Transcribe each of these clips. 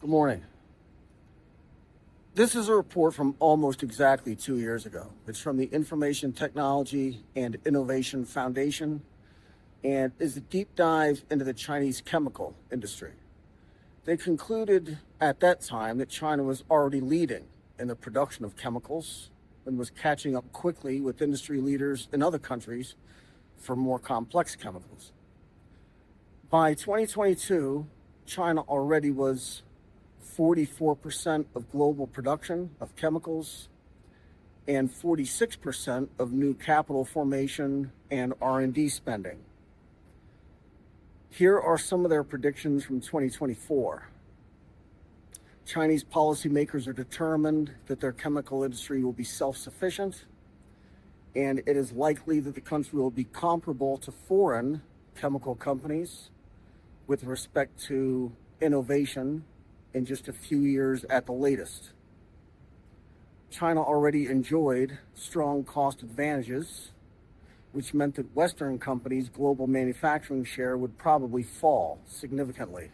Good morning. This is a report from almost exactly 2 years ago. It's from the Information Technology and Innovation Foundation and is a deep dive into the Chinese chemical industry. They concluded at that time that China was already leading in the production of chemicals and was catching up quickly with industry leaders in other countries for more complex chemicals. By 2022, China already was 44% of global production of chemicals and 46% of new capital formation and R&D spending. Here are some of their predictions from 2024. Chinese policymakers are determined that their chemical industry will be self-sufficient, and it is likely that the country will be comparable to foreign chemical companies with respect to innovation in just a few years at the latest. China already enjoyed strong cost advantages, which meant that Western companies' global manufacturing share would probably fall significantly.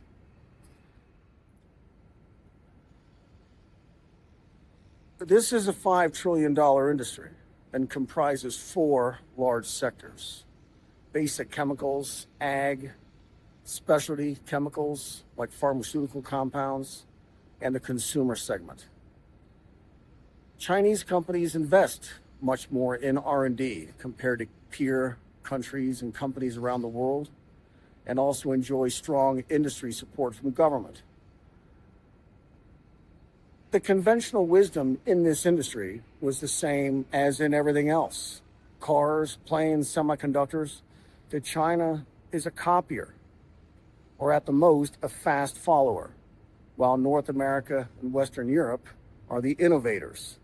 This is a $5 trillion industry and comprises four large sectors: basic chemicals, ag, specialty chemicals like pharmaceutical compounds, and the consumer segment. Chinese companies invest much more in R&D compared to peer countries and companies around the world, and also enjoy strong industry support from government. The conventional wisdom in this industry was the same as in everything else: cars, planes, semiconductors, that China is a copier, or at the most, a fast follower, while North America and Western Europe are the innovators.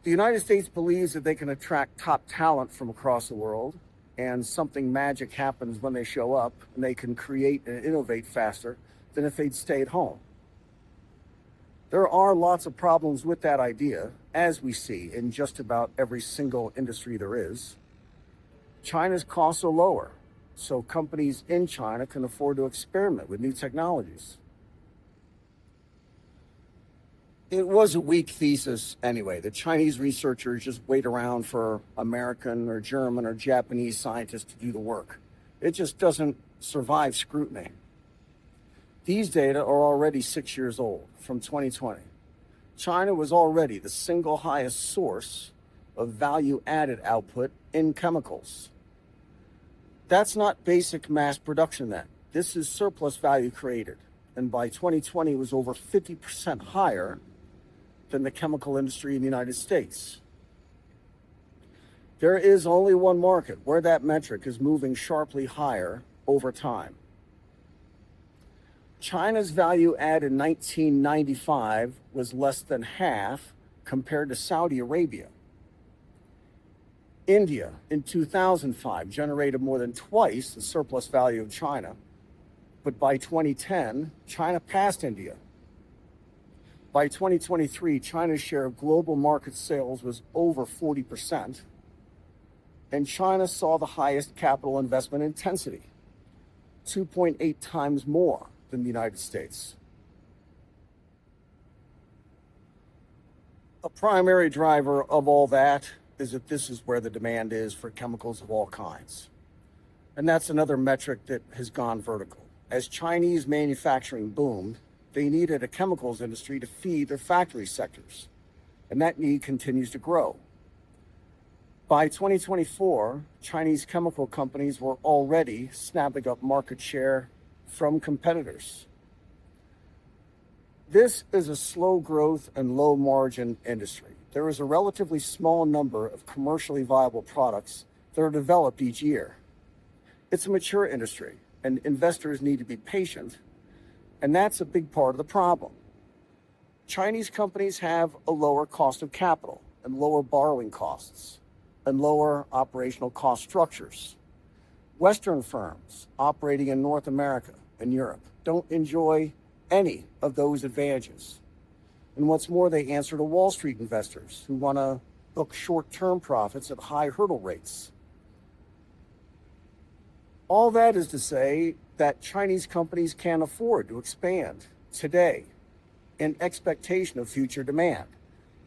The United States believes that they can attract top talent from across the world, and something magic happens when they show up, and they can create and innovate faster than if they'd stayed home. There are lots of problems with that idea, as we see in just about every single industry there is. China's costs are lower, so companies in China can afford to experiment with new technologies. It was a weak thesis anyway. The Chinese researchers just wait around for American or German or Japanese scientists to do the work. It just doesn't survive scrutiny. These data are already 6 years old, from 2020. China was already the single highest source of value-added output in chemicals. That's not basic mass production then. This is surplus value created, and by 2020 was over 50% higher than the chemical industry in the United States. There is only one market where that metric is moving sharply higher over time. China's value add in 1995 was less than half compared to Saudi Arabia. India in 2005 generated more than twice the surplus value of China, but by 2010, China passed India. By 2023, China's share of global market sales was over 40%, and China saw the highest capital investment intensity, 2.8 times more than the United States. A primary driver of all that is that this is where the demand is for chemicals of all kinds. And that's another metric that has gone vertical. As Chinese manufacturing boomed, they needed a chemicals industry to feed their factory sectors, and that need continues to grow. By 2024, Chinese chemical companies were already snapping up market share from competitors. This is a slow growth and low margin industry. There is a relatively small number of commercially viable products that are developed each year. It's a mature industry, and investors need to be patient, and that's a big part of the problem. Chinese companies have a lower cost of capital and lower borrowing costs and lower operational cost structures. Western firms operating in North America and Europe don't enjoy any of those advantages. And what's more, they answer to Wall Street investors who want to book short-term profits at high hurdle rates. All that is to say that Chinese companies can't afford to expand today in expectation of future demand,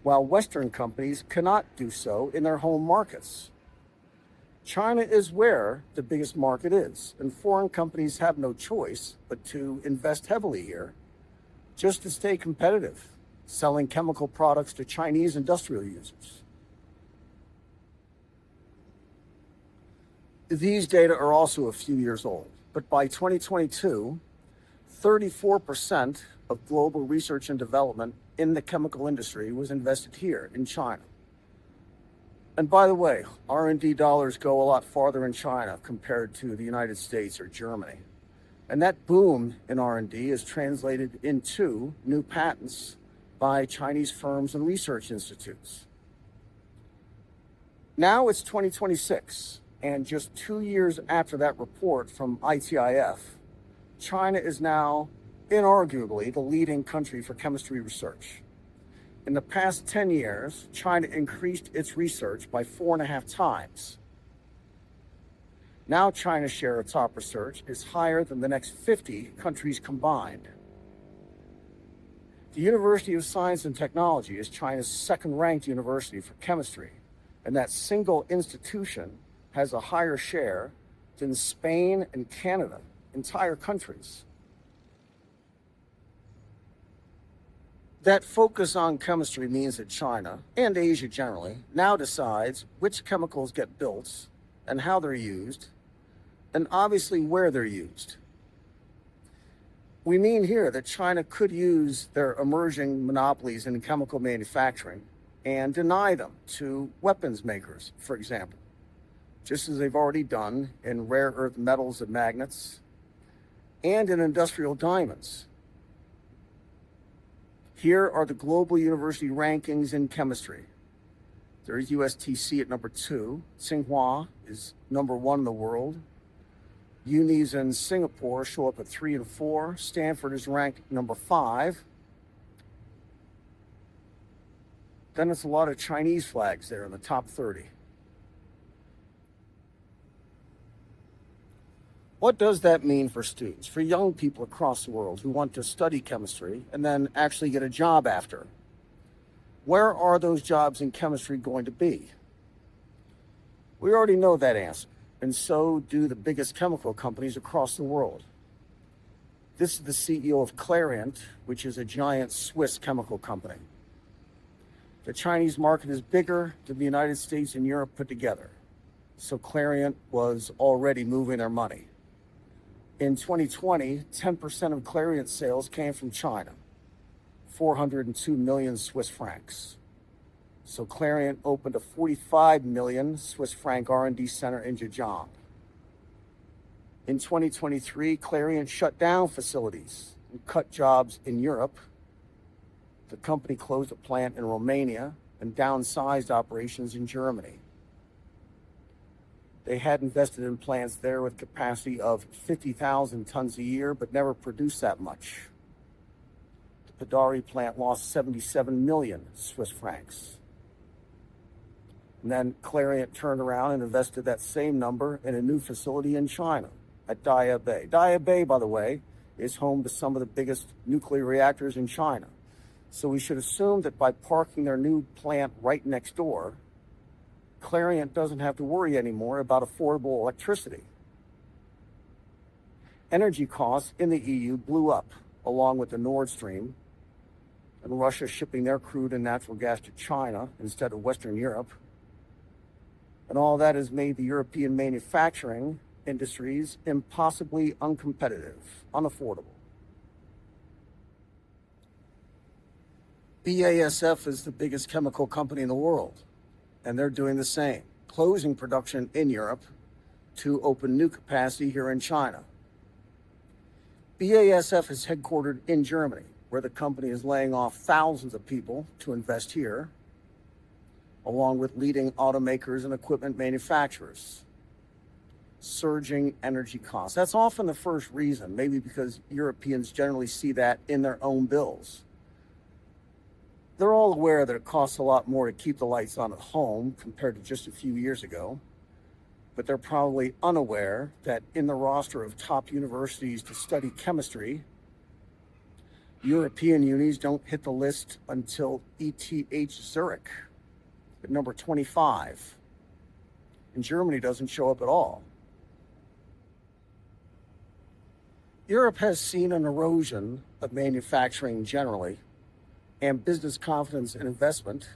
while Western companies cannot do so in their home markets. China is where the biggest market is, and foreign companies have no choice but to invest heavily here just to stay competitive, selling chemical products to Chinese industrial users. These data are also a few years old, but by 2022, 34% of global research and development in the chemical industry was invested here in China. And by the way, R&D dollars go a lot farther in China compared to the United States or Germany. And that boom in R&D is translated into new patents by Chinese firms and research institutes. Now it's 2026, and just 2 years after that report from ITIF, China is now inarguably the leading country for chemistry research. In the past 10 years, China increased its research by 4.5 times. Now China's share of top research is higher than the next 50 countries combined. The University of Science and Technology is China's second-ranked university for chemistry, and that single institution has a higher share than Spain and Canada, entire countries. That focus on chemistry means that China, and Asia generally, now decides which chemicals get built and how they're used, and obviously where they're used. We mean here that China could use their emerging monopolies in chemical manufacturing and deny them to weapons makers, for example, just as they've already done in rare earth metals and magnets and in industrial diamonds. Here are the global university rankings in chemistry. There's USTC at number 2. Tsinghua is number 1 in the world. Unis in Singapore show up at 3 and 4. Stanford is ranked number 5. Then it's a lot of Chinese flags there in the top 30. What does that mean for students, for young people across the world who want to study chemistry and then actually get a job after? Where are those jobs in chemistry going to be? We already know that answer, and so do the biggest chemical companies across the world. This is the CEO of Clariant, which is a giant Swiss chemical company. The Chinese market is bigger than the United States and Europe put together, so Clariant was already moving their money. In 2020, 10% of Clariant's sales came from China, 402 million Swiss francs. So Clariant opened a 45 million Swiss franc R&D center in Xixing. In 2023, Clariant shut down facilities and cut jobs in Europe. The company closed a plant in Romania and downsized operations in Germany. They had invested in plants there with capacity of 50,000 tons a year, but never produced that much. The Podari plant lost 77 million Swiss francs. And then Clariant turned around and invested that same number in a new facility in China at Daya Bay. Daya Bay, by the way, is home to some of the biggest nuclear reactors in China. So we should assume that by parking their new plant right next door, Clariant doesn't have to worry anymore about affordable electricity. Energy costs in the EU blew up, along with the Nord Stream, and Russia shipping their crude and natural gas to China instead of Western Europe. And all that has made the European manufacturing industries impossibly uncompetitive, unaffordable. BASF is the biggest chemical company in the world, and they're doing the same, closing production in Europe to open new capacity here in China. BASF is headquartered in Germany, where the company is laying off thousands of people to invest here, along with leading automakers and equipment manufacturers. Surging energy costs. That's often the first reason, maybe because Europeans generally see that in their own bills. They're all aware that it costs a lot more to keep the lights on at home compared to just a few years ago, but they're probably unaware that in the roster of top universities to study chemistry, European unis don't hit the list until ETH Zurich at number 25. And Germany doesn't show up at all. Europe has seen an erosion of manufacturing generally and business confidence and investment,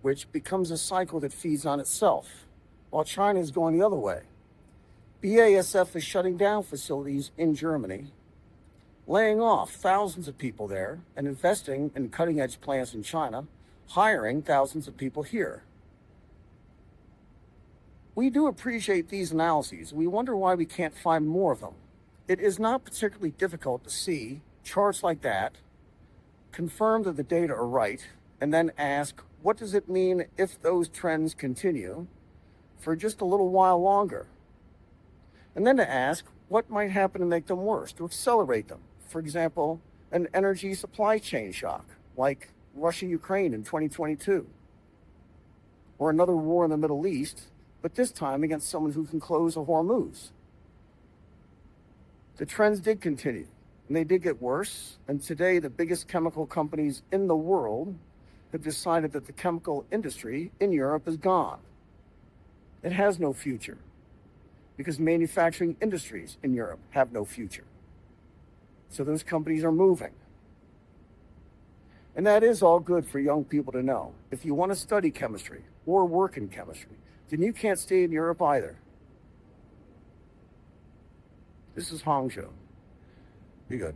which becomes a cycle that feeds on itself, while China is going the other way. BASF is shutting down facilities in Germany, laying off thousands of people there, and investing in cutting-edge plants in China, hiring thousands of people here. We do appreciate these analyses. We wonder why we can't find more of them. It is not particularly difficult to see charts like that, confirm that the data are right, and then ask, what does it mean if those trends continue for just a little while longer? And then to ask, what might happen to make them worse, to accelerate them? For example, an energy supply chain shock, like Russia-Ukraine in 2022, or another war in the Middle East, but this time against someone who can close the Hormuz. The trends did continue, and they did get worse, and today the biggest chemical companies in the world have decided that the chemical industry in Europe is gone. It has no future, because manufacturing industries in Europe have no future. So those companies are moving. And that is all good for young people to know. If you want to study chemistry or work in chemistry, then you can't stay in Europe either. This is Hangzhou. Be good.